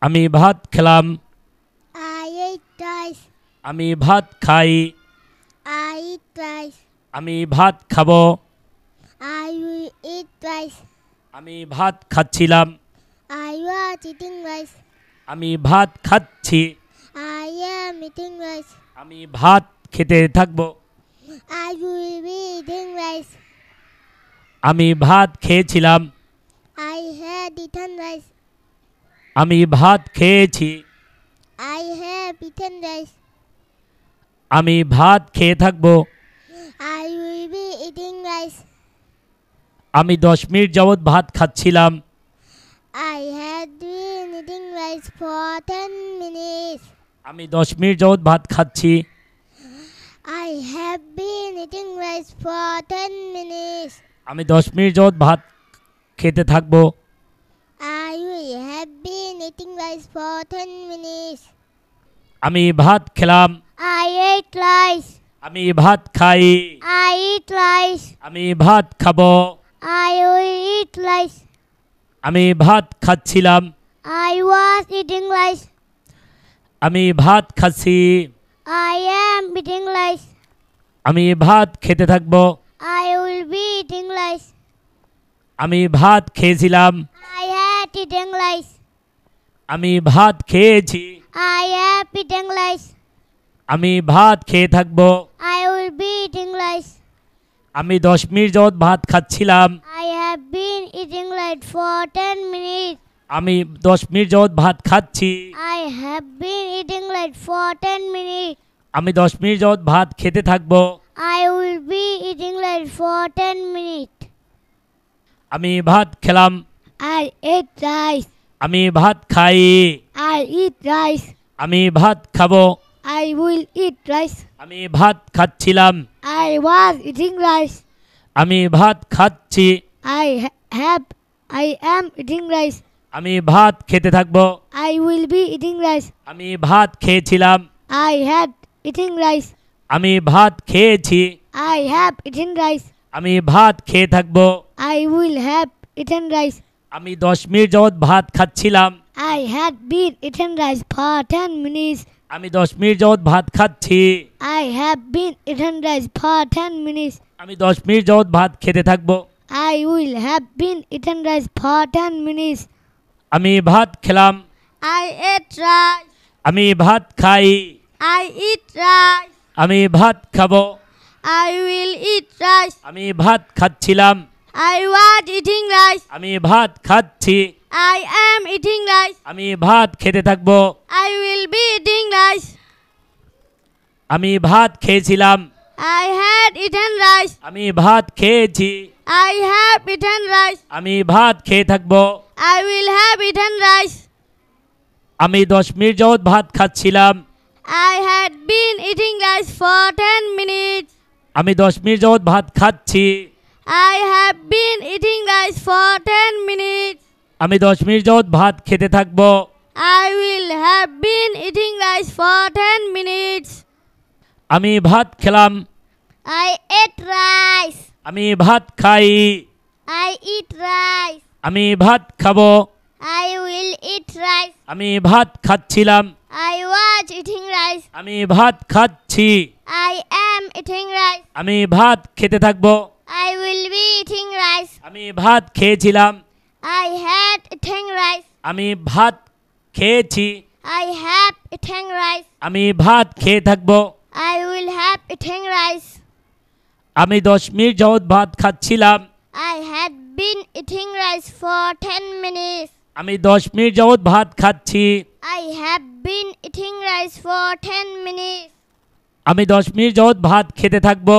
আমি ভাত খেলাম। I ate rice. আমি ভাত খাই। I eat rice. আমি ভাত খাবো। I will eat rice. আমি ভাত খাচ্ছিলাম। I was eating rice. আমি ভাত খাচ্ছি। I am eating rice. আমি ভাত খেতে থাকবো। I will be eating rice. আমি ভাত খেয়েছিলাম। I had eaten rice. আমি ভাত খেয়েছি। I have eaten rice. আমি ভাত খেয়ে থাকবো। I will be eating rice. আমি 10 মিনিট যাবৎ ভাত খাচ্ছিলাম। I had been eating rice for 10 minutes. আমি 10 মিনিট যাবৎ ভাত খাচ্ছি। I have been eating rice for 10 minutes. আমি 10 মিনিট যাবৎ ভাত খেতে থাকবো। I will have been eating rice for 10 minutes. আমি ভাত খেলাম। I ate rice. আমি ভাত খাই। I eat rice. আমি ভাত খাবো। I will eat rice. আমি ভাত খাচ্ছিলাম। I was eating rice. আমি ভাত খাচ্ছি। I am eating rice. আমি ভাত খেতে থাকবো। I will be eating rice. আমি ভাত খেয়েছিলাম। I had eaten rice. আমি ভাত খেয়েছি। I have eaten rice. আমি ভাত খেয়ে থাকবো। I will be eating rice. আমি 10 মিনিট যাবৎ ভাত খাচ্ছিলাম। I have been eating rice for 10 minutes. আমি 10 মিনিট যাবৎ ভাত খাচ্ছি। I have been eating rice for 10 minutes. আমি 10 মিনিট যাবৎ ভাত খেতে থাকবো। I will be eating rice for 10 minutes. আমি ভাত খেলাম। I ate rice. আমি ভাত খাই। I eat rice. আমি ভাত খাবো। I will eat rice. আমি ভাত খাচ্ছিলাম। I was eating rice. আমি ভাত খাচ্ছি। I am eating rice. আমি ভাত খেতে থাকবো। I will be eating rice. আমি ভাত খেয়েছিলাম। I had eating rice. আমি ভাত খেয়েছি। I have eaten rice. আমি ভাত খেয়ে থাকবো। I will have eaten rice. আমি 10 মিনিট যাবৎ ভাত খাচ্ছিলাম। I had been eaten rice for 10 minutes. আমি 10 মিনিট যাবৎ ভাত খাচ্ছি। I have been eaten rice for 10 minutes. আমি 10 মিনিট যাবৎ ভাত খেতে থাকবো। I will have been eaten rice for 10 minutes. আমি ভাত খেলাম। I ate rice. আমি ভাত খাই। I eat rice. আমি ভাত খাবো। I will eat rice. আমি ভাত খাচ্ছিলাম। I was eating rice. আমি ভাত খাচ্ছি। I am eating rice. আমি ভাত খেতে থাকবো। I will be eating rice. আমি ভাত খেয়েছিলাম। I had eaten rice. আমি ভাত খেয়েছি। I have eaten rice. আমি ভাত খেয়ে থাকবো। I will have eaten rice. আমি 10 মিনিট যাবৎ ভাত খাচ্ছিলাম। I had been eating rice for 10 minutes. আমি 10 মিনিট যাবৎ ভাত খাচ্ছি। I have been eating rice for 10 minutes. আমি 10 মিনিট যাবৎ ভাত খেতে থাকবো। I will have been eating rice for 10 minutes. আমি ভাত খেলাম। I ate rice. আমি ভাত খাই। I eat rice. আমি ভাত খাবো। I will eat rice. আমি ভাত খাচ্ছিলাম। I was eating rice. আমি ভাত খাচ্ছি। I am eating rice. আমি ভাত খেতে থাকবো। I will be eating rice. আমি ভাত খেয়েছিলাম। I had eaten rice. আমি ভাত খেয়েছি। I have eaten rice. আমি ভাত খেয়ে থাকবো। I will have eaten rice. আমি 10 মিনিট যাবৎ ভাত খাচ্ছিলাম। I had been eating rice for 10 minutes. আমি 10 মিনিট যাবৎ ভাত খাচ্ছি। I have been eating rice for 10 minutes. আমি 10 মিনিট যাবৎ ভাত খেতে থাকবো।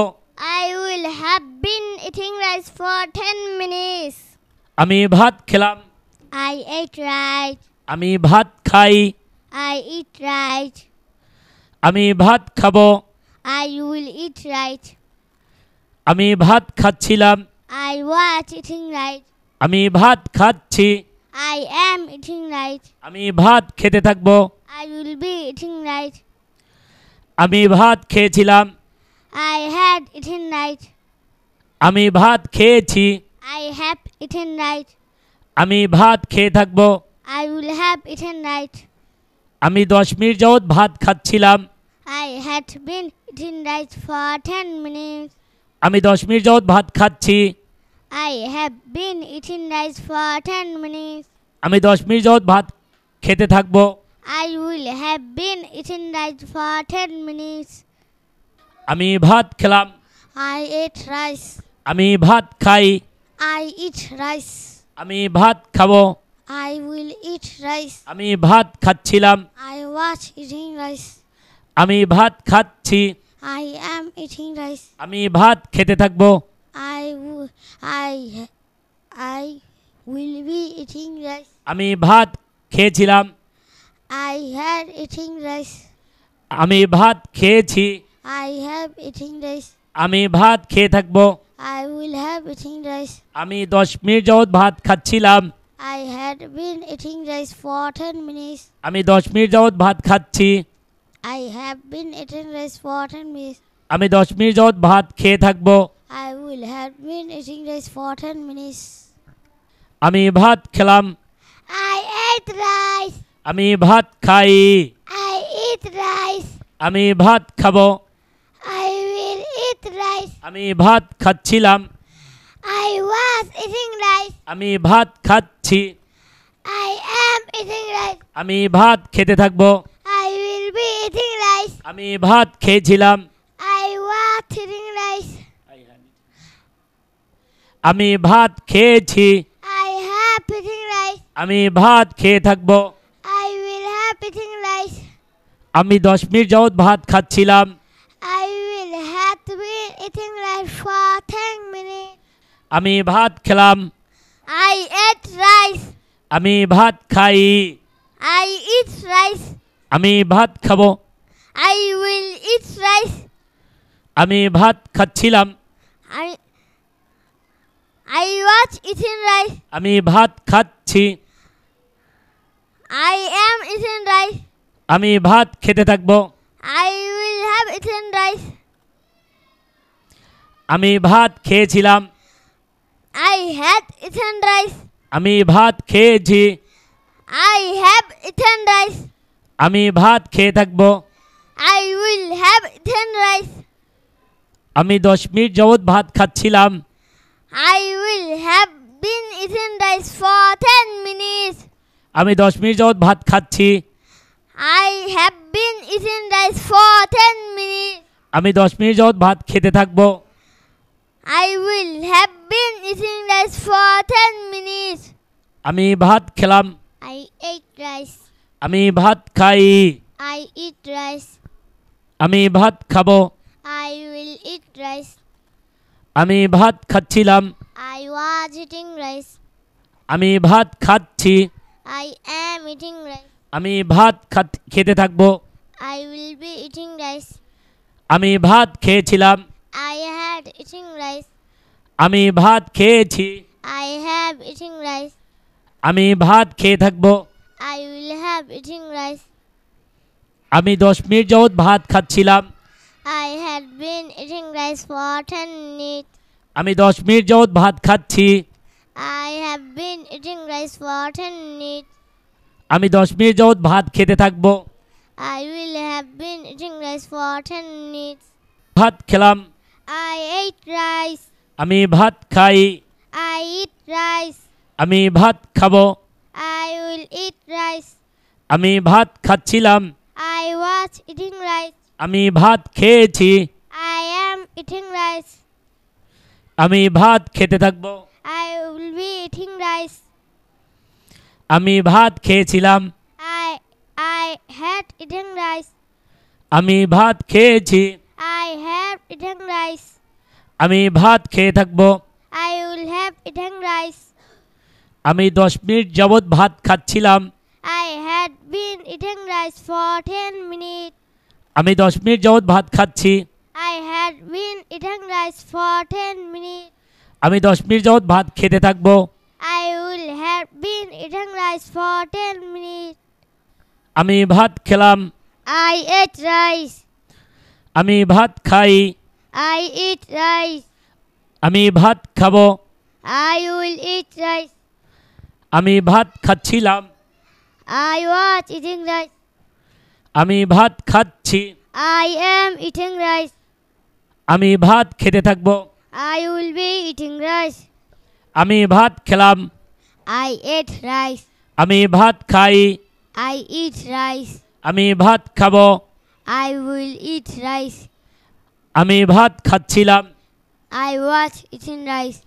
I will have been eating rice for 10 minutes. আমি ভাত খেলাম। I ate rice. আমি ভাত খাই। I eat rice. আমি ভাত খাবো। I will eat rice. আমি ভাত খাচ্ছিলাম। I was eating rice. আমি ভাত খাচ্ছি। I am eating rice. আমি ভাত খেতে থাকবো। I will be eating rice. আমি ভাত খেয়েছিলাম। I had eaten rice. আমি ভাত খেয়েছি। I have eaten rice. আমি ভাত খেয়ে থাকবো। I will have eaten rice. আমি 10 মিনিট যাবত ভাত খাচ্ছিলাম। I had been eating rice for 10 minutes. আমি 10 মিনিট যাবত ভাত খাচ্ছি। I have been eating rice for 10 minutes. আমি 10 মিনিট যাবত ভাত খেতে থাকব। I will have been eating rice for 10 minutes. আমি ভাত খেলাম। I ate rice. আমি ভাত খাই। I eat rice. আমি ভাত খাবো। I will eat rice. আমি ভাত খাচ্ছিলাম। I was eating rice. আমি ভাত খাচ্ছি। I am eating rice. আমি ভাত খেতে থাকব। I will be eating rice. আমি ভাত খেয়েছিলাম। I had eating rice. আমি ভাত খেয়েছি। I have eating rice. আমি ভাত খেয়ে থাকব। I will have eating rice. আমি 10 মিনিট যাবত ভাত খাচ্ছিলাম। I had been eating rice for 10 minutes. আমি 10 মিনিট যাবত ভাত খাচ্ছি। I have been eating rice for 10 minutes. আমি 10 মিনিট যাবত ভাত খেয়ে থাকব। I will have been eating rice for 10 minutes. আমি ভাত খেলাম। I ate rice. আমি ভাত খাই। I eat rice. আমি ভাত খাবো। I will eat rice. আমি ভাত খাচ্ছিলাম। I was eating rice. আমি ভাত খাচ্ছি। I am eating rice. আমি ভাত খেতে থাকব। I will be eating rice. আমি ভাত খেয়েছিলাম। I was eating rice. আমি ভাত খেয়েছি। I have eating rice. আমি ভাত খেয়ে থাকব। I will have eating rice. আমি 10 মিনিট যাবত ভাত খাচ্ছিলাম। I will have been eating rice for 10 minutes. আমি ভাত খেলাম। I ate rice. আমি ভাত খাই। I eat rice. আমি ভাত খাবো। I will eat rice. আমি ভাত খাচ্ছিলাম। I was eating rice. আমি ভাত খাচ্ছি। I am eating rice. আমি ভাত খেতে থাকব। I will have eaten rice. আমি ভাত খেয়েছিলাম। I had eaten rice. আমি ভাত খেয়েছি। I have eaten rice. আমি ভাত খেয়ে থাকব। I will have eaten rice. আমি 10 মিনিট যাবত ভাত খাচ্ছিলাম। I will have been eating rice for 10 minutes. আমি 10 মিনিট যাবত ভাত খাচ্ছি। I have been eating rice for 10 minutes. আমি 10 মিনিট যাবত ভাত খেতে থাকব। I will have been eating rice for 10 minutes. আমি ভাত খেলাম। I ate rice. আমি ভাত খাই। I eat rice. আমি ভাত খাবো। I will eat rice. আমি ভাত খাচ্ছিলাম। I was eating rice. আমি ভাত খাচ্ছি। I am eating rice. আমি ভাত খেতে থাকব। I will be eating rice. আমি ভাত খেয়েছিলাম। I had eating rice. আমি ভাত খেয়েছি। I have eating rice. আমি ভাত খেয়ে থাকব। I will have eating rice. আমি 10 মিনিট যাবত ভাত খাচ্ছিলাম। I had been eating rice for 10 minutes. আমি 10 মিনিট যাবত ভাত খাচ্ছি। I have been eating rice for 10 minutes. আমি 10 মিনিট যাবত ভাত খেতে থাকব। I will have been eating rice for 10 minutes. ভাত খেলাম। I ate rice. আমি ভাত খাই। I eat rice. আমি ভাত খাবো। I will eat rice. আমি ভাত খাচ্ছিলাম। I was eating rice. আমি ভাত খেয়েছি। I am eating rice. আমি ভাত খেতে থাকব। I will be eating rice. আমি ভাত খেয়েছিলাম। I had eaten rice. আমি ভাত খেয়েছি। I have eaten rice. আমি ভাত খেয়ে থাকব। I will have eaten rice. আমি 10 মিনিট যাবত ভাত খাচ্ছিলাম। I had been eating rice for 10 minutes. আমি 10 মিনিট যাবত ভাত খাচ্ছি। I had been eating rice for 10 minutes. আমি 10 মিনিট যাবত ভাত খেতে থাকব। I will have been eating rice for 10 minutes. আমি ভাত খেলাম। I ate rice. আমি ভাত খাই। I eat rice. আমি ভাত খাবো। I will eat rice. আমি ভাত খাচ্ছিলাম। I was eating rice. আমি ভাত খাচ্ছি। I am eating rice. আমি ভাত খেতে থাকব। I will be eating rice. আমি ভাত খেলাম। I ate rice. আমি ভাত খাই। I eat rice. আমি ভাত খাব। I will eat rice. আমি ভাত খাচ্ছিলাম। I was eating rice.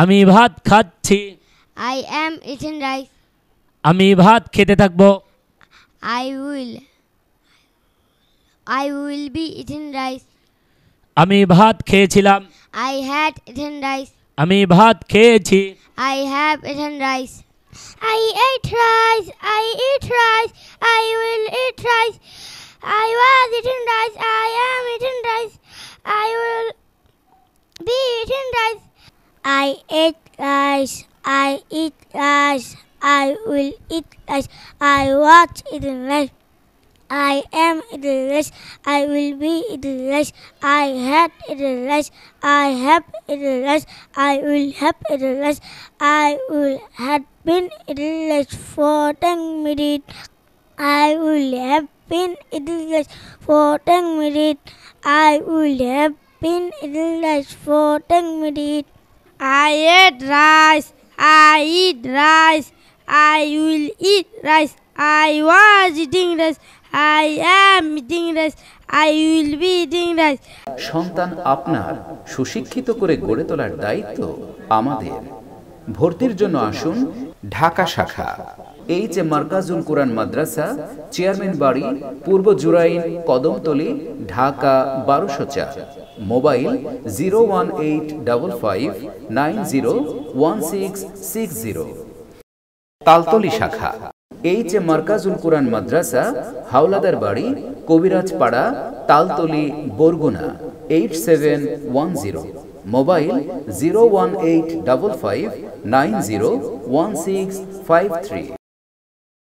আমি ভাত খাচ্ছি। I am eating rice. আমি ভাত খেতে থাকব। I will be eating rice. আমি ভাত খেয়েছিলাম। I had eaten rice. আমি ভাত খেয়েছি। I have eaten rice. I ate rice. I eat rice. I will eat rice. I was eating rice. I am eating rice. I will be eating rice. I ate rice. I eat rice. I will eat rice. I was eating rice. I am eating rice. I will be eating rice. I had eaten rice. I have eaten rice. I will have eaten rice. I will have been eating rice for 10 minutes. I will have been eating rice for 10 minutes. I will have been eating rice for 10 minutes. I ate rice. I eat rice. I will eat rice. I was eating rice. I am eating rice. I will be eating rice. সন্তান আপনার সুশিক্ষিত করে গড়ে তোলার দায়িত্ব আমাদের। ভর্তির জন্য আসুন ঢাকা শাখা H A Markazul Quran Madrasa, chairman বাড়ি, পূর্ব জুরাইন, কদমতলী, ঢাকা ১২০৪। মোবাইল 01855901660। তালতলী শাখা এইচ এ মার্কাজুল কোরআন মাদ্রাসা, হাওলাদার বাড়ি, কবিরাজ পাড়া, তালতলী, বরগুনা 8710। মোবাইল 01855901653।